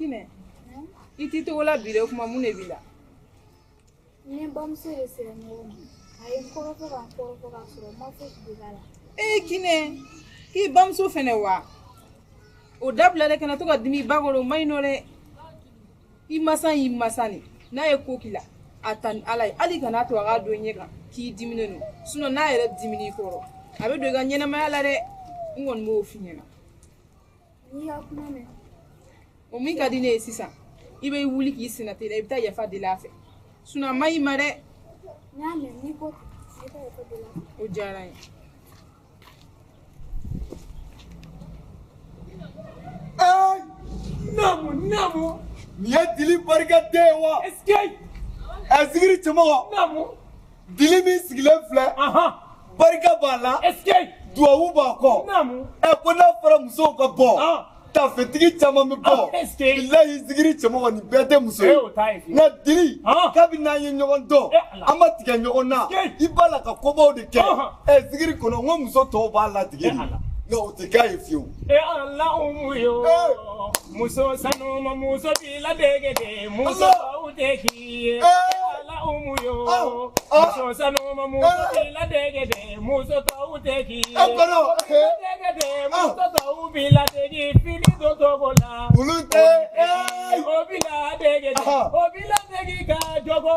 Kine? Iti to wala bile kuma mun ne bila. Ni bamso yese no. Ayi koro ka soro ma fo bila. Kine. Ki bamso fene wa. O dabla de kana to ka dimi bagoro mainore. I masani. Na ye kokila. Atan alai ali kana to ga do nyeka ki dimine no. Suno na yere dimini koro. Abe do ga nyena ma ala de ngon mo finyena. Ni ya kuma me. O mi ka dine sisa. Ibe wuli ki sinate da ibta ya fa de la fe. Suna mai mare. Nyame ni ko ita ya fa de la. O jarai. Namu. Ni ya dili barka dewa. Escape. Azigiri chamo. Namu. Dili mi sigile fle. Barka bala. Escape. Duawu ba ko. Namu. Ko na fara muso ko bo. Ta fetigi chamo mi bo. Billahi zigiri chamo ni bete muso. Na dili. Kabi na yin nyogon do. Ama tiga nyogon na. Ibala ka kobo de ke. Zigiri kono ngo muso to ba la tigiri. No tiga ifiu. Allah umuyo. Muso sanoma muso bila degede muso uteki ala umuyo muso sanoma muso bila degede muso uteki degede muso bila degi fini do tobola ulute obila degi ka jogo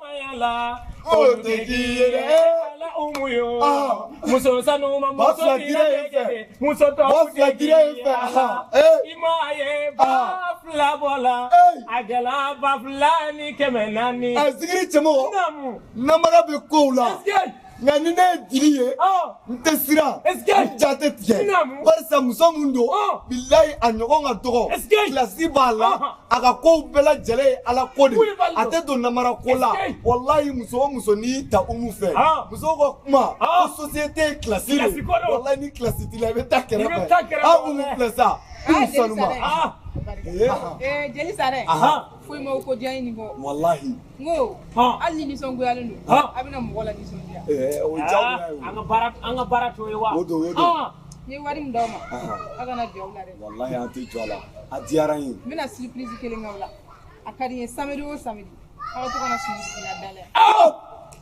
mayala uteki ala umuyo muso sanoma muso bila degede muso uteki imaye bafla bola agala bafla ni kemenani azigiri chamo namu namara be koula ngani ne diliye ntesira jate tie barsa muso mundo billahi anyogo ngatoko klasi bala aga ko bela jele ala kodi ate do namara kola wallahi muso ni ta umufe muso ko kuma ko société klasi wallahi ni klasi tila be takera ba umu plesa Djeli Sarre. Fui mo ko diani ngo. Wallahi. Ngo. Ali ni songo yalo ndo. Abina mo la ni songo ya. O jawu anga bara to yewa. Wodo. Ni wari mdoma. Aga na jawla re. Wallahi anti jawla. Adiara yin. Mina surprise kele ngawla. Akari samedi. Aw to kana sini na dale.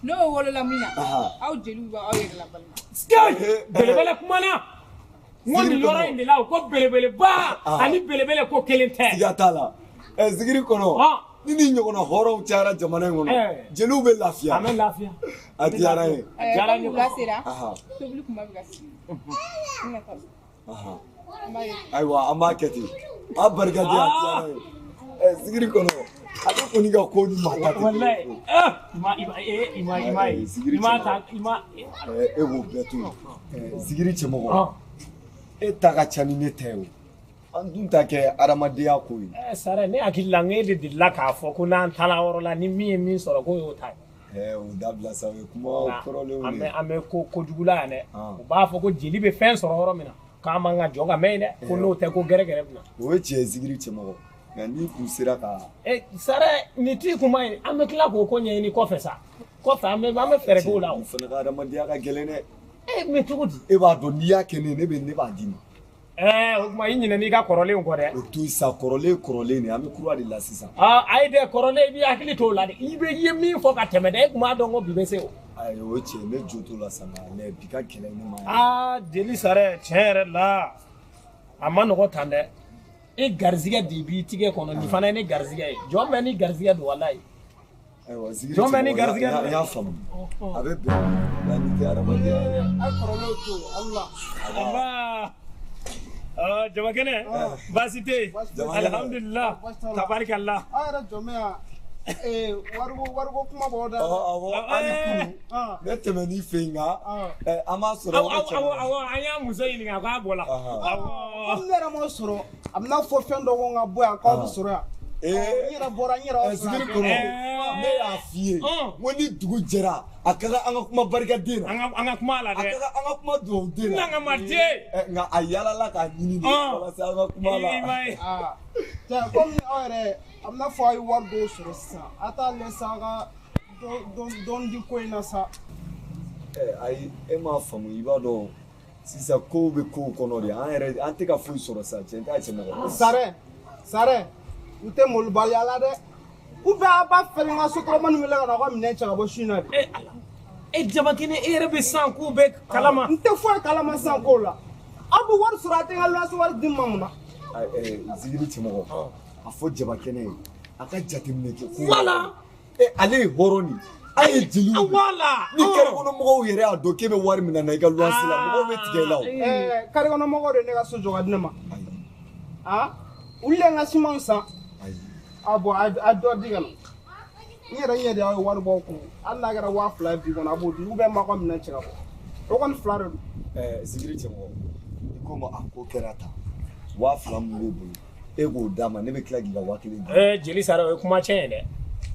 No wolo la mina. Aw jelu ba aw yela balma. Sky. Belebele kumana. Ngoni lora inde la ko belebele ba ani belebele ko kelente sigatala zigiri kono nini nyokono horo uchara jamana ngono jelu be lafia amen lafia adiara ye adiara ni gasira public mabigasi aiwa amaketi abarga dia adiara ye zigiri kono ado koniga ko ni mata wallahi ima ewo betu zigiri chemo Etaga chani neteo. Andunta ke aramadia ko yi. Sare ne akilla ngede dilla ka fo kuna ntala worola ni mi soro ko yo tai. O dabla sawe kuma problème ne. Ame ko jugula ne. O ba fo ko jeli be fen soro woro mina. Ka manga joga mene ko no te ko gere bina. O che zigiri chemo. Ngani kusira ka. Sare ni ti kuma ame kila ko nye ni ko fesa. Ko fa ame fere ko la. Fana ka aramadia ka gelene. Me tugudi ba do niya kene ne be ne ba dini ma yinyina ni ga korole ngo de o to isa korole ne ami kurwa de la sisa ai de korole bi akili to la de ibe yemi fo ka temede kuma do ngo bibe se o ai o che ne joto la sama le bika kele ni ma Djeli Sarre chere la amma no tande e garziga di bi tige kono ni fana ne garziga jo me ni garziga do wallahi jo me ni garziga ya fam abe be ni te aramadia korole to Allah jama kene basite alhamdulillah tabarakallah ara jomea wargo kuma boda ali kunu neteme ni fenga ama soro awo anya musayi nga kwa bola awo nera mo soro amna fo fendo wonga boya ka soro ya nyira bora nyira zikiri kono me afie woni dugu jera akaga anga kuma barka dina anga kuma la de akaga anga kuma do dina anga mate nga ayala la ka nyini wala sa anga kuma la ta comme ore amna fo ay wargo soro sa ata le saga don di ko ina sa ay ema famu ibado sisa ko be ko kono de an ere an te ka fo soro sa jenta chema Sarre u tɛ molibaliya la dɛ ou bien a b'a fɛrɛ n ka sotarama nin wele ka na ka minɛn cɛ ka bɔ su in na de. Jabakɛnɛ e yɛrɛ bɛ san k'u bɛ kalama. N tɛ foyi kalama san ko la aw bɛ wari sɔrɔ a tɛ n ka luwanse wari di ma mun na. Zikiri cɛmɔgɔ a fɔ Jabakɛnɛ ye a ka jateminɛ kɛ ko Wala. ale ye hɔrɔn ni a ye jeliw Wala. ni kɛrɛkɔnɔmɔgɔw yɛrɛ y'a dɔn k'e bɛ wari min na i ka luwanse la mɔgɔw bɛ tigɛ i la o. Kɛrɛkɔnɔmɔgɔw de ne ka so jɔ ka di ne ma olu de ye n ka simanw san bon a dɔ di ka na n yɛrɛ ɲɛ de y'aw ye wari bɔ kun hali n'a kɛra 2000 bi kɔnɔ a b'o di ou bien m'aw ka minɛn cɛ ka bɔ o kɔni 2 de don. Zikiri cɛmɔgɔ i ko ma a ko kɛra tan 2000 min b'e bolo e k'o d'a ma ne bɛ tila k'i ka 1000 di. Jeli Sarre o ye kuma tiɲɛ ye dɛ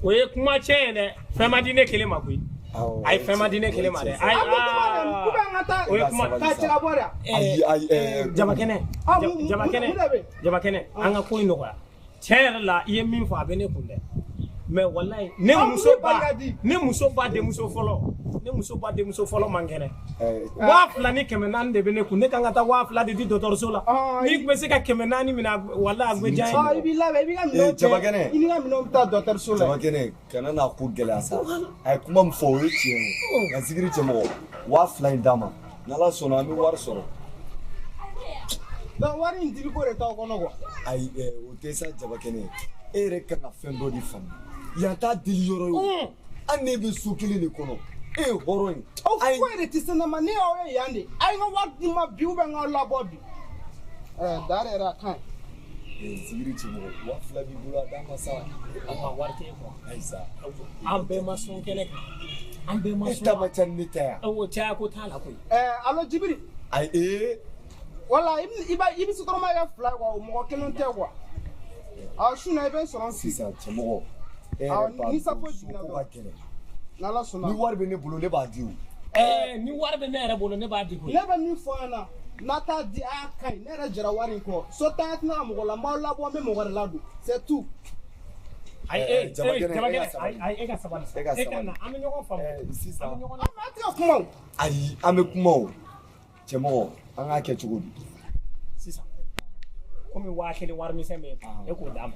o ye kuma tiɲɛ ye dɛ fɛn ma di ne kelen ma koyi a ye fɛn ma di ne kelen ma dɛ o ye kuma k'a cɛ ka bɔ de. Jabakɛnɛ an ka ko in nɔgɔya tiɲɛ yɛrɛ la i ye min fɔ a bɛ ne kun dɛ mais wallahi ne muso ba denmuso fɔlɔ man kɛnɛ 2000 ni 400 de bɛ ne kun ne kan ka taa 2000 de di dɔgɔtɔrɔso la ni tun bɛ se ka 400 minɛ wallahi a tun bɛ diya n ye. I b'i labɛn i b'i ka minɛnw cɛ Jabakɛnɛ i ni ka minɛnw bɛ taa dɔgɔtɔrɔso la. Jabakɛnɛ kana n'a ko gɛlɛya sa a ye kuma min fɔ o ye tiɲɛ ye nka Zikiri cɛmɔgɔ 2000 in d'a ma n'Ala sɔnna an bɛ wari sɔrɔ. Donc wari in dili ko de t'aw kɔnɔ quoi. Ayi o tɛ sa Jabakɛnɛ e yɛrɛ kan ka fɛn dɔ de faamu yan t'a deli yɔrɔ ye hali n'e bɛ so kelen de kɔnɔ e ye hɔrɔn ye. aw foyi de tɛ se ne ma ne y'aw ye yan de a ye n ka wari di ma bi ou bien n k'aw labɔ bi. Daara yɛrɛ a ka ɲi. Zikiri cɛmɔgɔ 2000 b'i bolo a d'a ma sa. An ka wari tɛ quoi ayi sa an bɛɛ ma sɔn kɛnɛ kan an bɛɛ ma e sɔn. ta ma ca ni ne ta yan. o caya ko t'a la koyi. Alo Jibiri. Ayi wala i bɛ sotarama kɛ 2 ye quoi o mɔgɔ kelen tɛ quoi. Su in na i bɛ n sɔrɔ n si. sisan cɛmɔgɔ e yɛrɛ b'a dɔn so ko ka gɛlɛn. n'Ala sɔnna. Ni wari bɛ ne bolo ne b'a di o. Ni wari bɛ ne yɛrɛ bolo ne b'a di koyi. Ne bɛ min fɔ an na n'a t'a di a y'a ka ɲi ne yɛrɛ jɛra wari in kɔ so tanya tɛna ka mɔgɔ la n b'aw labɔ n bɛ mɔgɔ de ladon c'est tout. Jabakɛnɛ e ka sabali sa e ka na an bɛ ɲɔgɔn faamu sisan an b'a tigɛ kuma o. ayi an bɛ kuma o cɛmɔgɔ an k'a kɛ cogo di. sisan komi 1000 warimisɛn bɛ e k'o d'a ma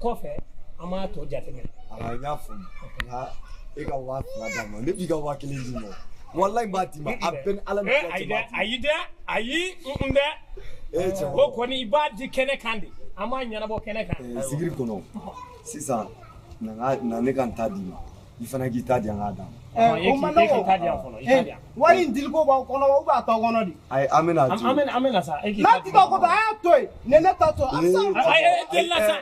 kɔfɛ an b'a tɔ jateminɛ. n y'a faamu nka e ka 2000 d'a ma ne b'i ka 1000 d'i ma walayi n b'a d'i ma a bɛɛ ni Ala ni Kira cɛ b'a di. ayi dɛ o kɔni i b'a di kɛnɛ kan de an b'a ɲɛnabɔ kɛnɛ kan. Zikiri kɔnɔ sisan na ne ka n ta d'i ma i fana k'i ta di an k'a d'a ma. O ma nɔgɔ wari in diliko b'aw kɔnɔ wa ou bien a t'aw kɔnɔ de. ayi an bɛna to yen. an bɛna sa e k'i n'a ti t'aw kɔfɛ a y'a to yen ni ne ta to a bɛ se e delila sa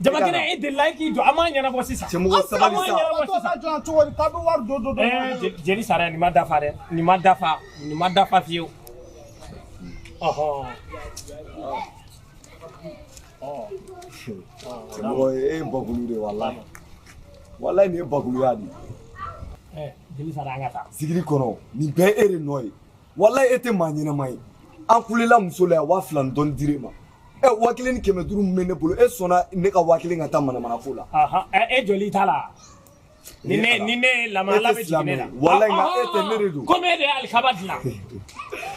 Jabakɛnɛ e delila e k'i jɔ an b'a ɲɛnabɔ sisan. cɛmɔgɔ sabali sa. a t'o ta jɔ cogo di k'a bɛ wari don. Jeli Sarre nin ma dafa dɛ nin ma dafa fiyewu. cɛmɔgɔ e ye bakulu de walayi nin ye bakuluya de. Jeli Sarre an ka taa. Zikiri kɔnɔ nin bɛɛ e de nɔ ye walayi e tɛ maa ɲɛnama ye an kulela muso la yan 2000 ni dɔɔni dir'e ma 1000 ni 500 min bɛ ne bolo e sɔnna ne ka 1000 ka taa manamana ko la. e joli t'a la. ni ne lamɔ ala bɛ jigin ne la. walayi nka e tɛ ne de don. komi e de ye alikaba dilan.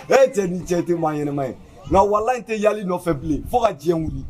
e cɛ ni cɛ tɛ maa ɲɛnama ye nka walayi n tɛ yali nɔfɛ bilen fo ka diɲɛ wuli.